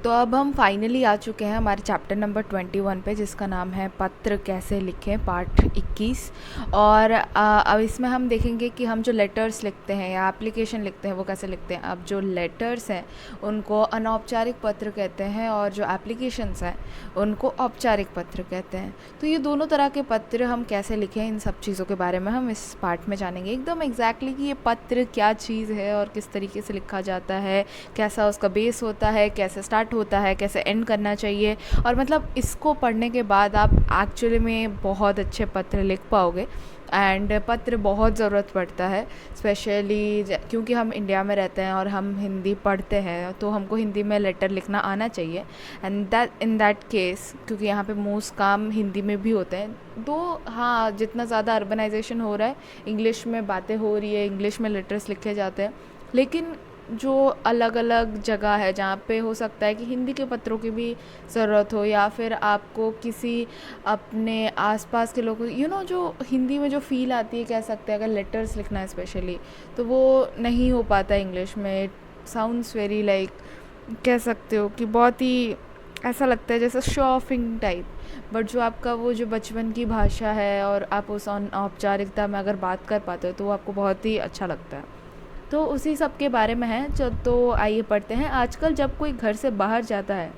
तो अब हम फाइनली आ चुके हैं हमारे चैप्टर नंबर 21 पे, जिसका नाम है पत्र कैसे लिखें, पार्ट 21। और अब इसमें हम देखेंगे कि हम जो लेटर्स लिखते हैं या एप्लीकेशन लिखते हैं वो कैसे लिखते हैं। अब जो लेटर्स हैं उनको अनौपचारिक पत्र कहते हैं और जो एप्लीकेशंस हैं उनको औपचारिक पत्र कहते हैं। तो ये दोनों तरह के पत्र हम कैसे लिखें, इन सब चीज़ों के बारे में हम इस पार्ट में जानेंगे एकदम एग्जैक्टली कि ये पत्र क्या चीज़ है और किस तरीके से लिखा जाता है, कैसा उसका बेस होता है, कैसे स्टार्ट होता है, कैसे एंड करना चाहिए। और मतलब इसको पढ़ने के बाद आप एक्चुअली में बहुत अच्छे पत्र लिख पाओगे। एंड पत्र बहुत ज़रूरत पड़ता है, स्पेशली क्योंकि हम इंडिया में रहते हैं और हम हिंदी पढ़ते हैं, तो हमको हिंदी में लेटर लिखना आना चाहिए। And that in that case, क्योंकि यहाँ पे मोस्ट काम हिंदी में भी होते हैं। तो हाँ, जितना ज़्यादा अर्बनाइजेशन हो रहा है, इंग्लिश में बातें हो रही है, इंग्लिश में लेटर्स लिखे जाते हैं, लेकिन जो अलग अलग जगह है जहाँ पे हो सकता है कि हिंदी के पत्रों की भी ज़रूरत हो, या फिर आपको किसी अपने आसपास के लोगों जो हिंदी में जो फ़ील आती है, कह सकते हैं अगर लेटर्स लिखना है स्पेशली, तो वो नहीं हो पाता इंग्लिश में। इट साउंड्स वेरी लाइक, कह सकते हो कि बहुत ही ऐसा लगता है जैसे शो ऑफिंग टाइप। बट जो आपका वो जो बचपन की भाषा है और आप उस औपचारिकता में अगर बात कर पाते हो तो वो आपको बहुत ही अच्छा लगता है। तो उसी सब के बारे में है जो, तो आइए पढ़ते हैं। आजकल जब कोई घर से बाहर जाता है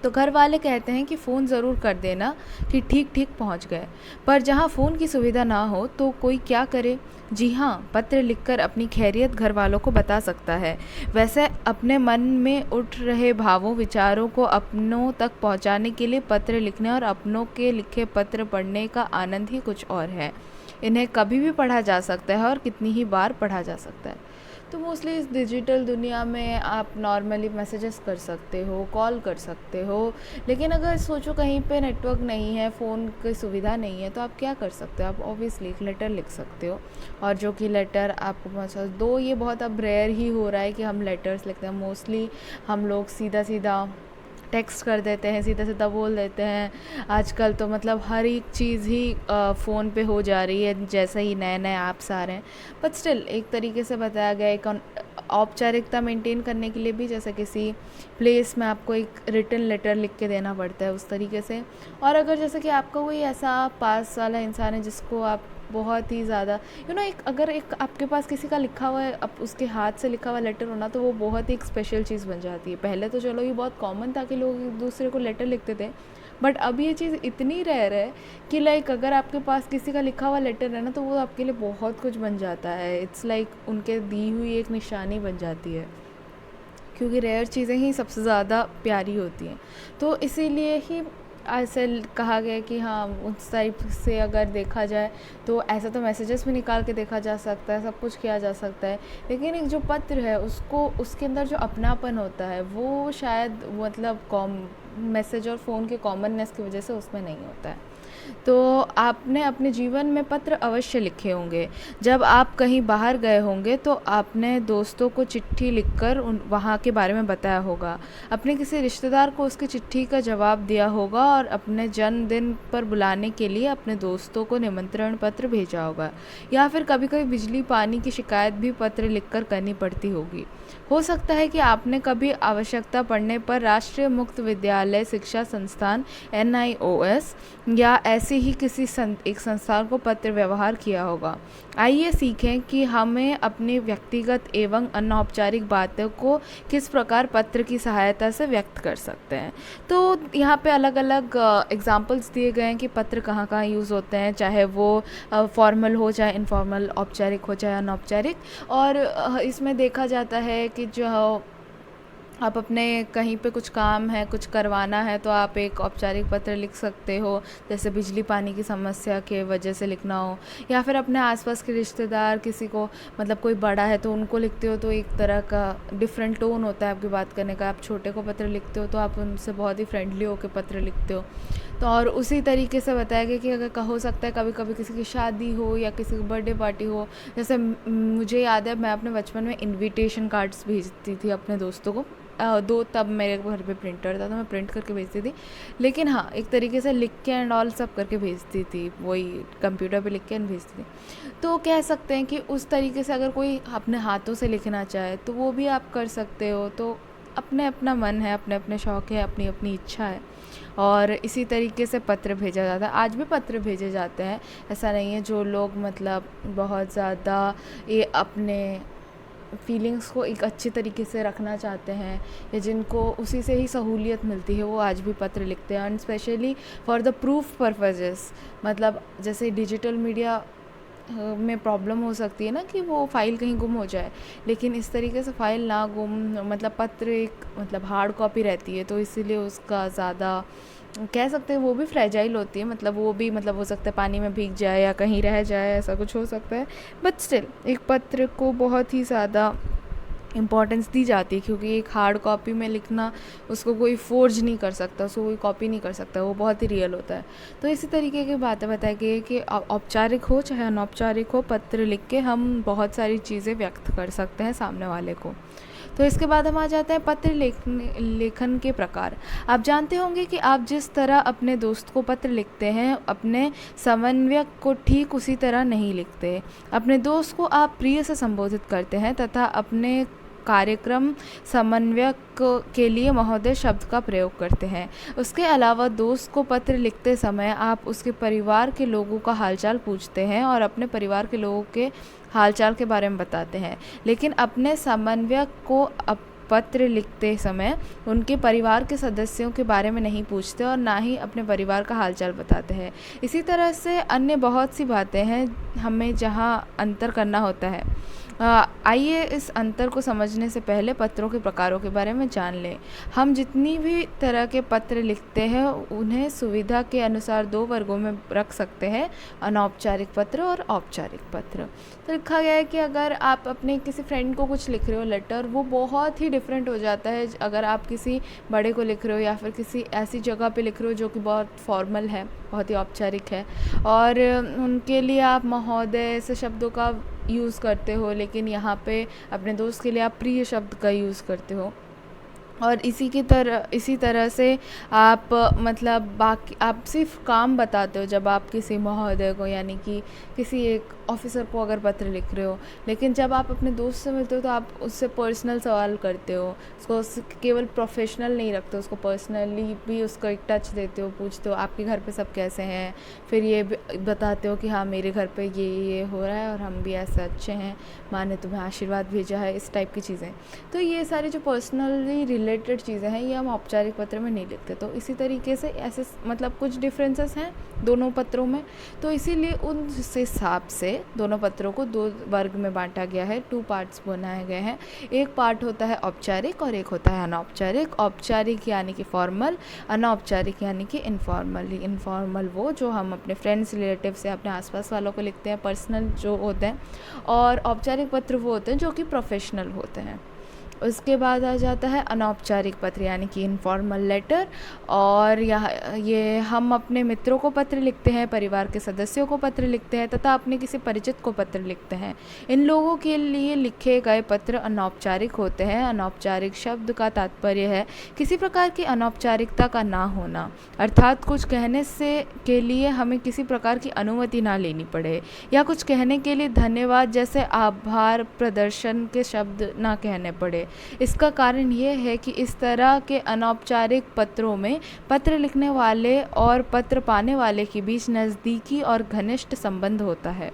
तो घर वाले कहते हैं कि फ़ोन ज़रूर कर देना कि ठीक ठीक पहुंच गए। पर जहां फ़ोन की सुविधा ना हो तो कोई क्या करे? जी हाँ, पत्र लिखकर अपनी खैरियत घर वालों को बता सकता है। वैसे अपने मन में उठ रहे भावों विचारों को अपनों तक पहुंचाने के लिए पत्र लिखने और अपनों के लिखे पत्र पढ़ने का आनंद ही कुछ और है। इन्हें कभी भी पढ़ा जा सकता है और कितनी ही बार पढ़ा जा सकता है। तो मोस्टली इस डिजिटल दुनिया में आप नॉर्मली मैसेजेस कर सकते हो, कॉल कर सकते हो, लेकिन अगर सोचो कहीं पे नेटवर्क नहीं है, फ़ोन की सुविधा नहीं है, तो आप क्या कर सकते हो? आप ऑब्वियसली एक लेटर लिख सकते हो। और जो कि लेटर आपको पहुँचा दो, ये बहुत अब रेयर ही हो रहा है कि हम लेटर्स लिखते हैं। मोस्टली हम लोग सीधा सीधा टेक्स्ट कर देते हैं, सीधा सीधा बोल देते हैं। आजकल तो मतलब हर एक चीज़ ही फ़ोन पे हो जा रही है, जैसे ही नए नए ऐप्स आ रहे हैं। बट स्टिल एक तरीके से बताया गया एक औपचारिकता मेंटेन करने के लिए भी, जैसे किसी प्लेस में आपको एक रिटन लेटर लिख के देना पड़ता है, उस तरीके से। और अगर जैसे कि आपका कोई ऐसा पास वाला इंसान है जिसको आप बहुत ही ज़्यादा एक अगर एक आपके पास किसी का लिखा हुआ है, अब उसके हाथ से लिखा हुआ लेटर होना, तो वो बहुत ही एक स्पेशल चीज़ बन जाती है। पहले तो चलो ये बहुत कॉमन था कि लोग एक दूसरे को लेटर लिखते थे, बट अब ये चीज़ इतनी रेयर है कि लाइक अगर आपके पास किसी का लिखा हुआ लेटर है ना, तो वो आपके लिए बहुत कुछ बन जाता है। इट्स लाइक उनके दी हुई एक निशानी बन जाती है, क्योंकि रेयर चीज़ें ही सबसे ज़्यादा प्यारी होती हैं। तो इसीलिए ही ऐसे कहा गया कि हाँ, उस टाइप से अगर देखा जाए तो ऐसा तो मैसेजेस भी निकाल के देखा जा सकता है, सब कुछ किया जा सकता है, लेकिन एक जो पत्र है उसको, उसके अंदर जो अपनापन होता है वो शायद मतलब मैसेज और फ़ोन के कॉमननेस की वजह से उसमें नहीं होता है। तो आपने अपने जीवन में पत्र अवश्य लिखे होंगे। जब आप कहीं बाहर गए होंगे तो आपने दोस्तों को चिट्ठी लिखकर उन वहाँ के बारे में बताया होगा, अपने किसी रिश्तेदार को उसकी चिट्ठी का जवाब दिया होगा और अपने जन्मदिन पर बुलाने के लिए अपने दोस्तों को निमंत्रण पत्र भेजा होगा। या फिर कभी कभी बिजली पानी की शिकायत भी पत्र लिखकर करनी पड़ती होगी। हो सकता है कि आपने कभी आवश्यकता पड़ने पर राष्ट्रीय मुक्त विद्यालय शिक्षा संस्थान NIOS या ऐसे ही किसी एक संस्थान को पत्र व्यवहार किया होगा। आइए सीखें कि हमें अपनी व्यक्तिगत एवं अनौपचारिक बातों को किस प्रकार पत्र की सहायता से व्यक्त कर सकते हैं। तो यहाँ पे अलग अलग एग्जांपल्स दिए गए हैं कि पत्र कहाँ कहाँ यूज़ होते हैं, चाहे वो फॉर्मल हो, चाहे इनफॉर्मल, औपचारिक हो, चाहे अनौपचारिक। और इसमें देखा जाता है कि जो आप अपने कहीं पे कुछ काम है, कुछ करवाना है, तो आप एक औपचारिक पत्र लिख सकते हो, जैसे बिजली पानी की समस्या के वजह से लिखना हो, या फिर अपने आसपास के रिश्तेदार किसी को, मतलब कोई बड़ा है तो उनको लिखते हो तो एक तरह का डिफरेंट टोन होता है आपकी बात करने का। आप छोटे को पत्र लिखते हो तो आप उनसे बहुत ही फ्रेंडली होकर पत्र लिखते हो। तो और उसी तरीके से बताया गया कि अगर हो सकता है कभी कभी किसी की शादी हो या किसी की बर्थडे पार्टी हो, जैसे मुझे याद है मैं अपने बचपन में इनविटेशन कार्ड्स भेजती थी अपने दोस्तों को। दो तब मेरे घर पे प्रिंटर था तो मैं प्रिंट करके भेजती थी, लेकिन हाँ एक तरीके से लिख के एंड ऑल सब करके भेजती थी, वही कंप्यूटर पे लिख के एंड भेजती थी। तो कह सकते हैं कि उस तरीके से अगर कोई अपने हाथों से लिखना चाहे तो वो भी आप कर सकते हो। तो अपने अपना मन है, अपने अपने शौक़ है, अपनी अपनी इच्छा है और इसी तरीके से पत्र भेजा जाता है। आज भी पत्र भेजे जाते हैं, ऐसा नहीं है। जो लोग मतलब बहुत ज़्यादा ये अपने फीलिंग्स को एक अच्छे तरीके से रखना चाहते हैं या जिनको उसी से ही सहूलियत मिलती है, वो आज भी पत्र लिखते हैं। And specially for the proof purposes, मतलब जैसे डिजिटल मीडिया में प्रॉब्लम हो सकती है ना कि वो फ़ाइल कहीं गुम हो जाए, लेकिन इस तरीके से फ़ाइल ना गुम, मतलब पत्र एक मतलब हार्ड कॉपी रहती है, तो इसीलिए उसका ज़्यादा कह सकते हैं वो भी फ्रेजाइल होती है। मतलब वो भी मतलब हो सकता है पानी में भीग जाए या कहीं रह जाए, ऐसा कुछ हो सकता है। बट स्टिल एक पत्र को बहुत ही ज़्यादा इम्पॉर्टेंस दी जाती है, क्योंकि एक हार्ड कॉपी में लिखना उसको कोई फोर्ज नहीं कर सकता, उसको कोई कॉपी नहीं कर सकता, वो बहुत ही रियल होता है। तो इसी तरीके की बातें बताई गई है कि औपचारिक हो चाहे अनौपचारिक हो, पत्र लिख के हम बहुत सारी चीज़ें व्यक्त कर सकते हैं सामने वाले को। तो इसके बाद हम आ जाते हैं पत्र लेखन के प्रकार। आप जानते होंगे कि आप जिस तरह अपने दोस्त को पत्र लिखते हैं, अपने समन्वयक को ठीक उसी तरह नहीं लिखते। अपने दोस्त को आप प्रिय से संबोधित करते हैं तथा अपने कार्यक्रम समन्वयक के लिए महोदय शब्द का प्रयोग करते हैं। उसके अलावा दोस्त को पत्र लिखते समय आप उसके परिवार के लोगों का हालचाल पूछते हैं और अपने परिवार के लोगों के हालचाल के बारे में बताते हैं, लेकिन अपने समन्वयक को पत्र लिखते समय उनके परिवार के सदस्यों के बारे में नहीं पूछते और ना ही अपने परिवार का हालचाल बताते हैं। इसी तरह से अन्य बहुत सी बातें हैं हमें जहाँ अंतर करना होता है। आइए इस अंतर को समझने से पहले पत्रों के प्रकारों के बारे में जान लें। हम जितनी भी तरह के पत्र लिखते हैं उन्हें सुविधा के अनुसार दो वर्गों में रख सकते हैं, अनौपचारिक पत्र और औपचारिक पत्र। तो लिखा गया है कि अगर आप अपने किसी फ्रेंड को कुछ लिख रहे हो लेटर, वो बहुत ही डिफरेंट हो जाता है अगर आप किसी बड़े को लिख रहे हो या फिर किसी ऐसी जगह पे लिख रहे हो जो कि बहुत फॉर्मल है, बहुत ही औपचारिक है, और उनके लिए आप महोदय ऐसे शब्दों का यूज़ करते हो, लेकिन यहाँ पे अपने दोस्त के लिए आप प्रिय शब्द का यूज़ करते हो। और इसी तरह से आप मतलब बाकी आप सिर्फ काम बताते हो जब आप किसी महोदय को, यानी कि किसी एक ऑफिसर को अगर पत्र लिख रहे हो, लेकिन जब आप अपने दोस्त से मिलते हो तो आप उससे पर्सनल सवाल करते हो, उसको केवल प्रोफेशनल नहीं रखते हो, उसको पर्सनली भी उसको एक टच देते हो, पूछते हो आपके घर पे सब कैसे हैं, फिर ये बताते हो कि हाँ मेरे घर पे ये हो रहा है और हम भी ऐसे अच्छे हैं, माँ ने तुम्हें आशीर्वाद भेजा है, इस टाइप की चीज़ें। तो ये सारी जो पर्सनली रिलेटेड चीज़ें हैं ये हम औपचारिक पत्र में नहीं लिखते। तो इसी तरीके से ऐसे मतलब कुछ डिफरेंसेस हैं दोनों पत्रों में, तो इसीलिए उस हिसाब से दोनों पत्रों को दो वर्ग में बांटा गया है, 2 पार्ट्स बनाए गए हैं। एक पार्ट होता है औपचारिक और एक होता है अनौपचारिक। औपचारिक यानी कि फॉर्मल, अनौपचारिक यानी कि इनफॉर्मल। इनफॉर्मल वो जो हम अपने फ्रेंड्स रिलेटिव से अपने आसपास वालों को लिखते हैं, पर्सनल जो होते हैं, और औपचारिक पत्र वो होते हैं जो कि प्रोफेशनल होते हैं। उसके बाद आ जाता है अनौपचारिक पत्र यानी कि इनफॉर्मल लेटर, और ये हम अपने मित्रों को पत्र लिखते हैं, परिवार के सदस्यों को पत्र लिखते हैं तथा अपने किसी परिचित को पत्र लिखते हैं। इन लोगों के लिए लिखे गए पत्र अनौपचारिक होते हैं। अनौपचारिक शब्द का तात्पर्य है किसी प्रकार की अनौपचारिकता का ना होना, अर्थात कुछ कहने से के लिए हमें किसी प्रकार की अनुमति ना लेनी पड़े या कुछ कहने के लिए धन्यवाद जैसे आभार प्रदर्शन के शब्द ना कहने पड़े। इसका कारण ये है कि इस तरह के अनौपचारिक पत्रों में पत्र लिखने वाले और पत्र पाने वाले के बीच नज़दीकी और घनिष्ठ संबंध होता है।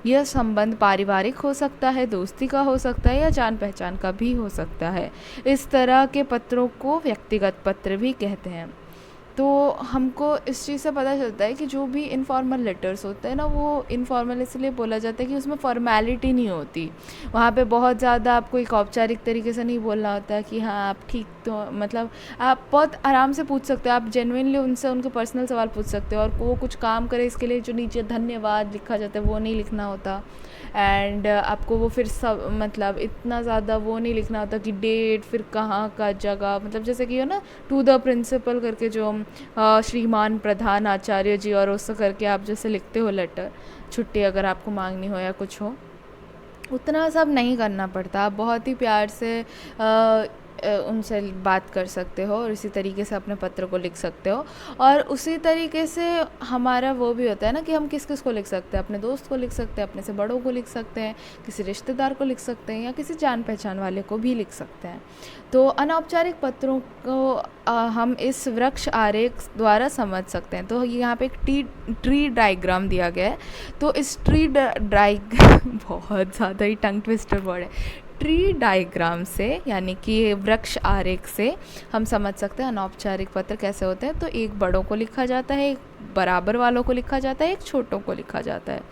यह संबंध पारिवारिक हो सकता है, दोस्ती का हो सकता है या जान पहचान का भी हो सकता है। इस तरह के पत्रों को व्यक्तिगत पत्र भी कहते हैं। तो हमको इस चीज़ से पता चलता है कि जो भी इनफॉर्मल लेटर्स होते हैं ना, वो इनफॉर्मल इसलिए बोला जाता है कि उसमें फॉर्मेलिटी नहीं होती। वहाँ पे बहुत ज़्यादा आपको एक औपचारिक तरीके से नहीं बोलना होता है कि हाँ आप ठीक, तो मतलब आप बहुत आराम से पूछ सकते हो, आप जेन्युइनली उनसे उनके पर्सनल सवाल पूछ सकते हो, और वो कुछ काम करे इसके लिए जो नीचे धन्यवाद लिखा जाता है वो नहीं लिखना होता। एंड आपको वो फिर सब मतलब इतना ज़्यादा वो नहीं लिखना होता कि डेट, फिर कहाँ का जगह, मतलब जैसे कि हो ना टू द प्रिंसिपल करके जो श्रीमान प्रधान आचार्य जी, और उससे करके आप जैसे लिखते हो लेटर, छुट्टी अगर आपको मांगनी हो या कुछ हो, उतना सब नहीं करना पड़ता। आप बहुत ही प्यार से उनसे बात कर सकते हो और इसी तरीके से अपने पत्र को लिख सकते हो। और उसी तरीके से हमारा वो भी होता है ना कि हम किस किस को लिख सकते हैं, अपने दोस्त को लिख सकते हैं, अपने से बड़ों को लिख सकते हैं, किसी रिश्तेदार को लिख सकते हैं या किसी जान पहचान वाले को भी लिख सकते हैं। तो अनौपचारिक पत्रों को हम इस वृक्ष आरेख द्वारा समझ सकते हैं। तो यहाँ पे एक ट्री डायग्राम दिया गया है। तो इस ट्री बहुत ज़्यादा ही टंग ट्विस्टर वर्ड है। ट्री डायग्राम से यानी कि वृक्ष आरेख से हम समझ सकते हैं अनौपचारिक पत्र कैसे होते हैं। तो एक बड़ों को लिखा जाता है, एक बराबर वालों को लिखा जाता है, एक छोटों को लिखा जाता है।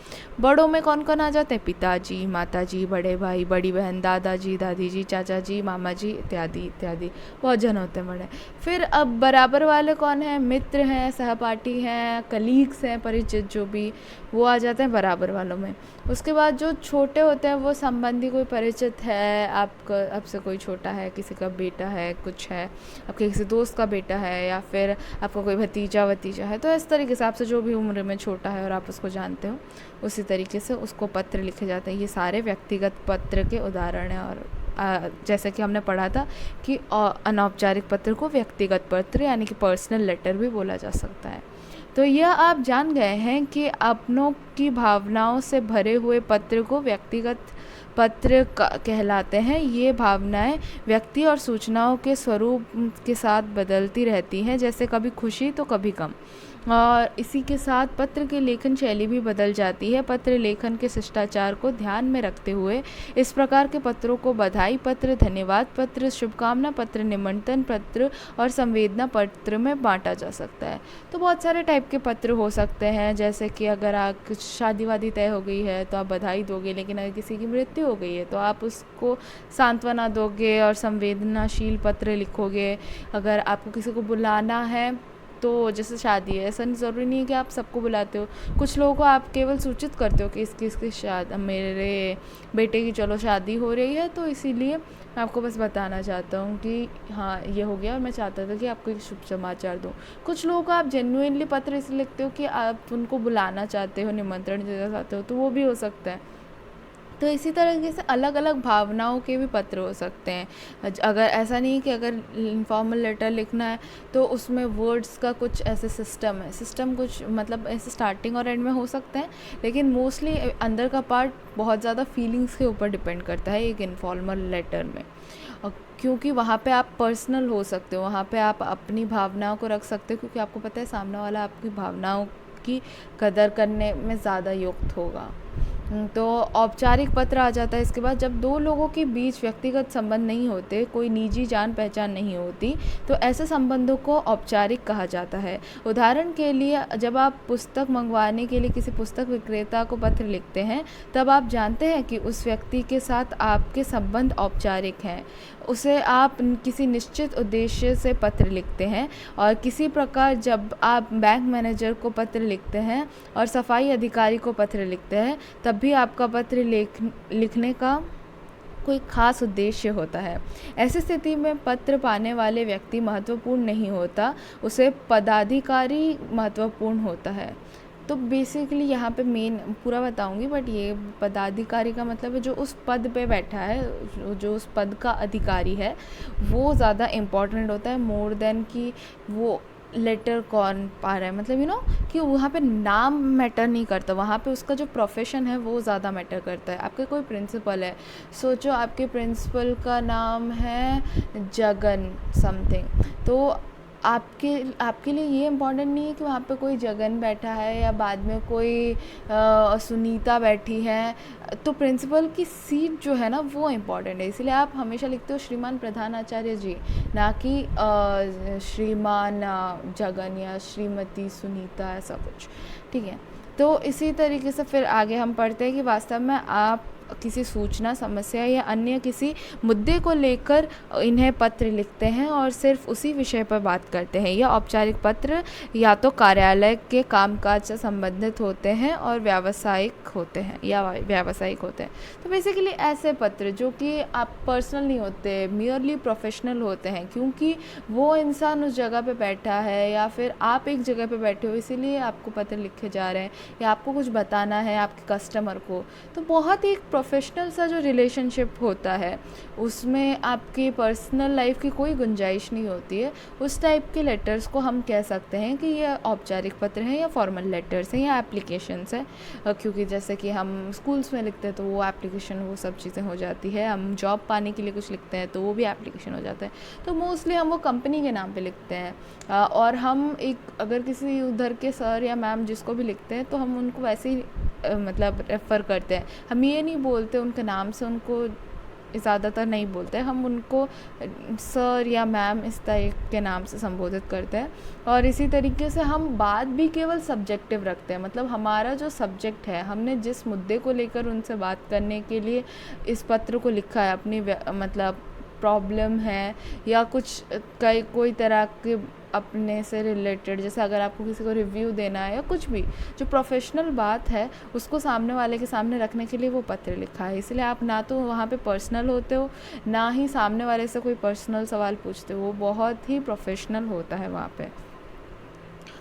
बड़ों में कौन कौन आ जाते हैं? पिताजी, माताजी, बड़े भाई, बड़ी बहन, दादाजी, दादी जी, चाचा जी, मामा जी इत्यादि इत्यादि, बहुत जन होते हैं बड़े। फिर अब बराबर वाले कौन हैं? मित्र हैं, सहपाठी हैं, कलीग्स हैं, परिचित जो भी, वो आ जाते हैं बराबर वालों में। उसके बाद जो छोटे होते हैं वो संबंधी, कोई परिचित है, आपसे कोई छोटा है, किसी का बेटा है, कुछ है, आपके किसी दोस्त का बेटा है, या फिर आपका कोई भतीजा है। तो इस तरीके से आपसे जो भी उम्र में छोटा है और आप उसको जानते हो, उसी तरीके से उसको पत्र लिखे जाते हैं। ये सारे व्यक्तिगत पत्र के उदाहरण हैं। और जैसे कि हमने पढ़ा था कि अनौपचारिक पत्र को व्यक्तिगत पत्र यानी कि पर्सनल लेटर भी बोला जा सकता है। तो यह आप जान गए हैं कि अपनों की भावनाओं से भरे हुए पत्र को व्यक्तिगत पत्र कहलाते हैं। ये भावनाएं व्यक्ति और सूचनाओं के स्वरूप के साथ बदलती रहती हैं, जैसे कभी खुशी तो कभी गम। और इसी के साथ पत्र की लेखन शैली भी बदल जाती है। पत्र लेखन के शिष्टाचार को ध्यान में रखते हुए इस प्रकार के पत्रों को बधाई पत्र, धन्यवाद पत्र, शुभकामना पत्र, निमंत्रण पत्र और संवेदना पत्र में बांटा जा सकता है। तो बहुत सारे टाइप के पत्र हो सकते हैं, जैसे कि अगर आप शादी वादी तय हो गई है तो आप बधाई दोगे, लेकिन अगर किसी की मृत्यु हो गई है तो आप उसको सांत्वना दोगे और संवेदनाशील पत्र लिखोगे। अगर आपको किसी को बुलाना है तो जैसे शादी है, ऐसा ज़रूरी नहीं है कि आप सबको बुलाते हो, कुछ लोगों को आप केवल सूचित करते हो कि इसकी शादी, मेरे बेटे की चलो शादी हो रही है, तो इसीलिए मैं आपको बस बताना चाहता हूँ कि हाँ ये हो गया और मैं चाहता था कि आपको एक शुभ समाचार दूँ। कुछ लोगों को आप जेन्युइनली पत्र इसलिए लिखते हो कि आप उनको बुलाना चाहते हो, निमंत्रण देना चाहते हो, तो वो भी हो सकता है। तो इसी तरीके से अलग अलग भावनाओं के भी पत्र हो सकते हैं। अगर ऐसा नहीं कि अगर इनफॉर्मल लेटर लिखना है तो उसमें वर्ड्स का कुछ ऐसे सिस्टम कुछ मतलब ऐसे स्टार्टिंग और एंड में हो सकते हैं, लेकिन मोस्टली अंदर का पार्ट बहुत ज़्यादा फीलिंग्स के ऊपर डिपेंड करता है एक इनफॉर्मल लेटर में। क्योंकि वहाँ पे आप पर्सनल हो सकते हो, वहाँ पे आप अपनी भावनाओं को रख सकते हो, क्योंकि आपको पता है सामने वाला आपकी भावनाओं की कदर करने में ज़्यादा युक्त होगा। तो औपचारिक पत्र आ जाता है इसके बाद, जब दो लोगों के बीच व्यक्तिगत संबंध नहीं होते, कोई निजी जान पहचान नहीं होती, तो ऐसे संबंधों को औपचारिक कहा जाता है। उदाहरण के लिए जब आप पुस्तक मंगवाने के लिए किसी पुस्तक विक्रेता को पत्र लिखते हैं, तब आप जानते हैं कि उस व्यक्ति के साथ आपके संबंध औपचारिक हैं। उसे आप किसी निश्चित उद्देश्य से पत्र लिखते हैं। और किसी प्रकार जब आप बैंक मैनेजर को पत्र लिखते हैं और सफाई अधिकारी को पत्र लिखते हैं, तब भी आपका पत्र लिखने का कोई खास उद्देश्य होता है। ऐसी स्थिति में पत्र पाने वाले व्यक्ति महत्वपूर्ण नहीं होता, उसे पदाधिकारी महत्वपूर्ण होता है। तो बेसिकली यहाँ पे मेन पूरा बताऊँगी, बट ये पदाधिकारी का मतलब है जो उस पद पे बैठा है, जो उस पद का अधिकारी है, वो ज़्यादा इम्पॉर्टेंट होता है मोर देन कि वो लेटर कौन पा रहा है। मतलब कि वहाँ पे नाम मैटर नहीं करता, वहाँ पे उसका जो प्रोफेशन है वो ज़्यादा मैटर करता है। आपके कोई प्रिंसिपल है, सोचो आपके प्रिंसिपल का नाम है जगन समथिंग, तो आपके लिए ये इम्पोर्टेंट नहीं है कि वहाँ पे कोई जगन बैठा है या बाद में कोई सुनीता बैठी है। तो प्रिंसिपल की सीट जो है ना वो इम्पॉर्टेंट है, इसलिए आप हमेशा लिखते हो श्रीमान प्रधानाचार्य जी, ना कि श्रीमान जगन या श्रीमती सुनीता, ऐसा कुछ। ठीक है, तो इसी तरीके से फिर आगे हम पढ़ते हैं कि वास्तव में आप किसी सूचना, समस्या या अन्य किसी मुद्दे को लेकर इन्हें पत्र लिखते हैं और सिर्फ उसी विषय पर बात करते हैं। यह औपचारिक पत्र या तो कार्यालय के कामकाज से संबंधित होते हैं और व्यावसायिक होते हैं। तो बेसिकली ऐसे पत्र जो कि आप पर्सनल नहीं होते, मियरली प्रोफेशनल होते हैं, क्योंकि वो इंसान उस जगह पे बैठा है या फिर आप एक जगह पे बैठे हो, इसीलिए आपको पत्र लिखे जा रहे हैं या आपको कुछ बताना है आपके कस्टमर को। तो बहुत ही प्रोफेशनल सा जो रिलेशनशिप होता है उसमें आपकी पर्सनल लाइफ की कोई गुंजाइश नहीं होती है, उस टाइप के लेटर्स को हम कह सकते हैं कि ये औपचारिक पत्र हैं या फॉर्मल लेटर्स हैं या एप्लीकेशंस हैं। क्योंकि जैसे कि हम स्कूल्स में लिखते हैं तो वो एप्लीकेशन वो सब चीज़ें हो जाती है, हम जॉब पाने के लिए कुछ लिखते हैं तो वो भी एप्लीकेशन हो जाता है। तो मोस्टली हम वो कंपनी के नाम पे लिखते हैं, और हम एक अगर किसी उधर के सर या मैम जिसको भी लिखते हैं तो हम उनको वैसे ही मतलब रेफ़र करते हैं। हम ये नहीं बोलते उनके नाम से, उनको ज़्यादातर नहीं बोलते, हम उनको सर या मैम इस टाइप के नाम से संबोधित करते हैं। और इसी तरीके से हम बात भी केवल सब्जेक्टिव रखते हैं, मतलब हमारा जो सब्जेक्ट है, हमने जिस मुद्दे को लेकर उनसे बात करने के लिए इस पत्र को लिखा है, अपनी मतलब प्रॉब्लम है या कुछ कोई तरह के अपने से रिलेटेड, जैसे अगर आपको किसी को रिव्यू देना है या कुछ भी जो प्रोफेशनल बात है उसको सामने वाले के सामने रखने के लिए वो पत्र लिखा है। इसलिए आप ना तो वहाँ पे पर्सनल होते हो, ना ही सामने वाले से कोई पर्सनल सवाल पूछते हो, वो बहुत ही प्रोफेशनल होता है वहाँ पे।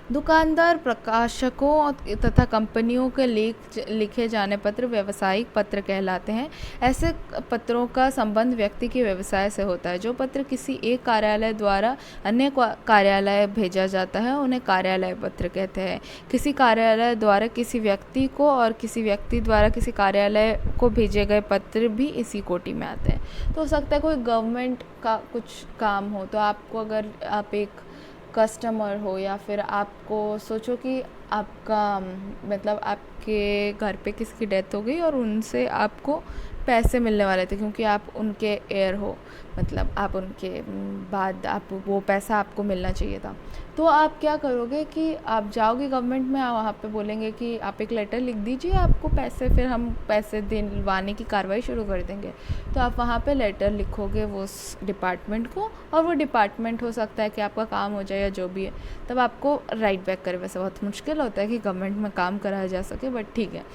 दुकानदार, प्रकाशकों तथा कंपनियों के लिखे जाने पत्र व्यावसायिक पत्र कहलाते हैं। ऐसे पत्रों का संबंध व्यक्ति के व्यवसाय से होता है। जो पत्र किसी एक कार्यालय द्वारा अन्य कार्यालय भेजा जाता है उन्हें कार्यालय पत्र कहते हैं। किसी कार्यालय द्वारा किसी व्यक्ति को और किसी व्यक्ति द्वारा किसी कार्यालय को भेजे गए पत्र भी इसी कोटि में आते हैं। तो हो सकता है कोई गवर्नमेंट का कुछ काम हो, तो आपको अगर आप एक कस्टमर हो या फिर आपको सोचो कि आपका मतलब आपके घर पे किसी की डेथ हो गई और उनसे आपको पैसे मिलने वाले थे क्योंकि आप उनके हेयर हो, मतलब आप उनके बाद आप वो पैसा आपको मिलना चाहिए था। तो आप क्या करोगे कि आप जाओगे गवर्नमेंट में, वहाँ पे बोलेंगे कि आप एक लेटर लिख दीजिए आपको पैसे, फिर हम पैसे दिलवाने की कार्रवाई शुरू कर देंगे। तो आप वहाँ पे लेटर लिखोगे वो उस डिपार्टमेंट को, और वो डिपार्टमेंट हो सकता है कि आपका काम हो जाए या जो भी है, तब आपको राइट बैक करे। वैसे बहुत मुश्किल होता है कि गवर्नमेंट में काम कराया जा सके, बट ठीक है।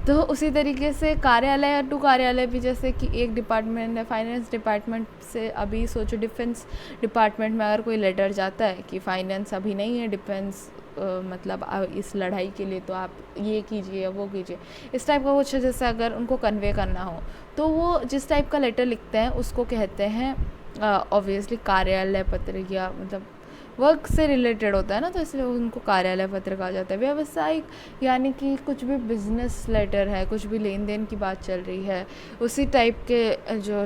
तो उसी तरीके से कार्यालय टू कार्यालय भी, जैसे कि एक डिपार्टमेंट है फाइनेंस डिपार्टमेंट से, अभी सोचो डिफेंस डिपार्टमेंट में अगर कोई लेटर जाता है कि फाइनेंस अभी नहीं है डिफेंस मतलब इस लड़ाई के लिए, तो आप ये कीजिए वो कीजिए, इस टाइप का कुछ जैसे अगर उनको कन्वे करना हो, तो वो जिस टाइप का लेटर लिखते हैं उसको कहते हैं ऑब्वियसली कार्यालय पत्र, या मतलब वर्क से रिलेटेड होता है ना, तो इसलिए उनको कार्यालय पत्र कहा जाता है। व्यावसायिक यानी कि कुछ भी बिजनेस लेटर है, कुछ भी लेन देन की बात चल रही है, उसी टाइप के जो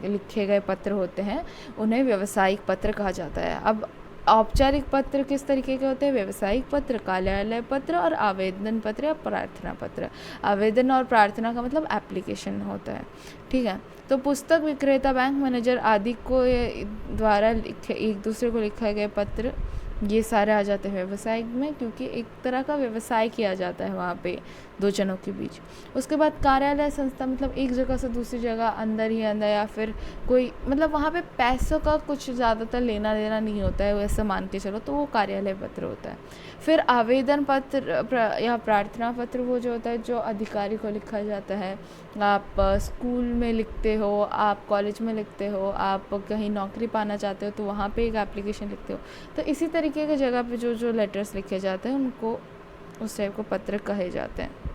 लिखे गए पत्र होते हैं उन्हें व्यावसायिक पत्र कहा जाता है। अब औपचारिक पत्र किस तरीके के होते हैं? व्यावसायिक पत्र, कार्यालय पत्र और आवेदन पत्र या प्रार्थना पत्र। आवेदन और प्रार्थना का मतलब एप्लीकेशन होता है, ठीक है। तो पुस्तक विक्रेता, बैंक मैनेजर आदि को द्वारा एक दूसरे को लिखे गए पत्र, ये सारे आ जाते हैं व्यवसायिक में, क्योंकि एक तरह का व्यवसाय किया जाता है वहाँ पे दो जनों के बीच। उसके बाद कार्यालय संस्था, मतलब एक जगह से दूसरी जगह अंदर ही अंदर, या फिर कोई मतलब वहाँ पे पैसों का कुछ ज़्यादातर लेना देना नहीं होता है, वैसे मान के चलो, तो वो कार्यालय पत्र होता है। फिर आवेदन पत्र या प्रार्थना पत्र वो जो होता है जो अधिकारी को लिखा जाता है। आप स्कूल में लिखते हो, आप कॉलेज में लिखते हो, आप कहीं नौकरी पाना चाहते हो तो वहाँ पे एक एप्लीकेशन लिखते हो। तो इसी तरीके की जगह पे जो जो लेटर्स लिखे जाते हैं उनको उस टाइप को पत्र कहे जाते हैं।